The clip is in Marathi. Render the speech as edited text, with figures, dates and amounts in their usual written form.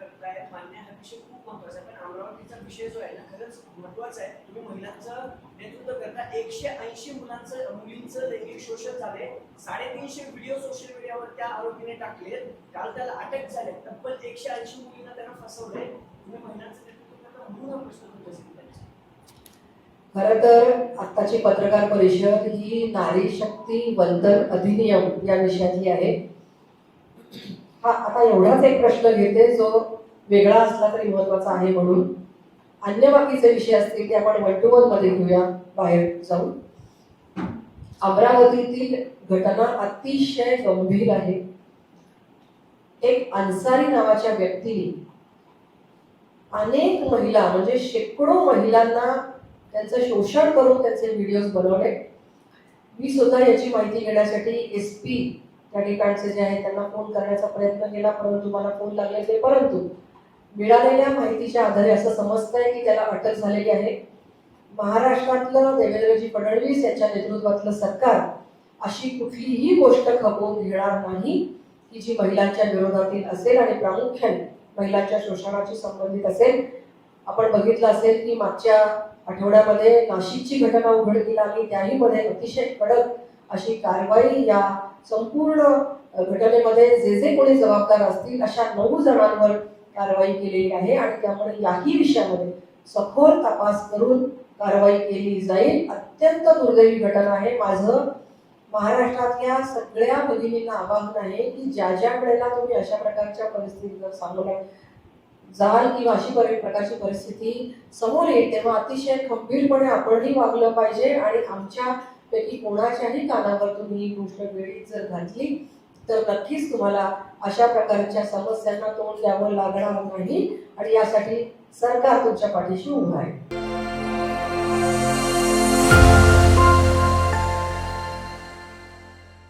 करताय मान्य, हा विषय खूप महत्वाचा आहे. पण अमरावतीचा विषय जो आहे ना खरंच महत्वाचा आहे. तुम्ही महिलांचं नेतृत्व करता. 180 मुलींचं लैंगिक शोषण झाले. 350 व्हिडिओ सोशल मीडियावर त्या आरोपीने टाकले. काल त्याला अटक झाली. तब्बल 180 मुलींना त्यांना फसवलंय. तुम्ही महिलांचं नेतृत्व करता म्हणून हा प्रश्न तुमच्यासाठी. खरं तर आत्ताची पत्रकार परिषद ही नारी शक्ती वंदन अधिनियम या विषयातली आहे. हा आता एवढाच एक प्रश्न घेते जो वेगळा असला तरी महत्वाचा आहे म्हणून. अन्य बाकीचे विषय असतील ते आपण 1 to 1 मध्ये घेऊया बाहेर जाऊन. अमरावतीतील घटना अतिशय गंभीर आहे. एक अन्सारी नावाच्या व्यक्तीने अनेक महिला म्हणजे शेकडो महिलांना त्यांचं शोषण करून त्यांचे व्हिडिओज बनवले. मी सुद्धा याची माहिती घेण्यासाठी SP त्या ठिकाणचे जे आहे त्यांना फोन करण्याचा प्रयत्न केला, परंतु मला फोन लागले नाही. परंतु मिळालेल्या माहितीच्या आधारे असं समजतंय की त्याला अटक झालेली आहे. महाराष्ट्रातलं देवेंद्रजी फडणवीस यांच्या नेतृत्वातलं सरकार अशी कुठलीही गोष्ट खपवून घेणार नाही की जी महिलांच्या विरोधातील असेल आणि प्रामुख्याने महिलांच्या शोषणाशी संबंधित असेल. आपण बघितलं असेल की मागच्या आठवड्यामध्ये नाशिकची घटना उघडकीला आली. त्याही मध्ये अतिशय कडक अशी कारवाई या संपूर्ण घटनेमध्ये जे कोणी जबाबदार असतील अशा 9 जणांवर कारवाई केलेली आहे आणि त्यामुळे याही विषयामध्ये सखोल तपास करून कारवाई केली जाईल. अत्यंत दुर्दैवी घटना आहे. माझं महाराष्ट्रातल्या सगळ्या भगिनींना आवाहन आहे की ज्या वेळेला तुम्ही अशा प्रकारच्या परिस्थितीला सामोरे जाल किंवा अशी प्रकारची परिस्थिती समोर येईल तेव्हा अतिशय खंबीरपणे आपणही वागलं पाहिजे आणि आमच्यापैकी कोणाच्याही कानावर तुम्ही ही गोष्ट वेळीच जर घातली तर नक्कीच तुम्हाला अशा प्रकारच्या समस्यांना तोंड द्यावं लागणार नाही आणि यासाठी सरकार तुमच्या पाठीशी उभं आहे.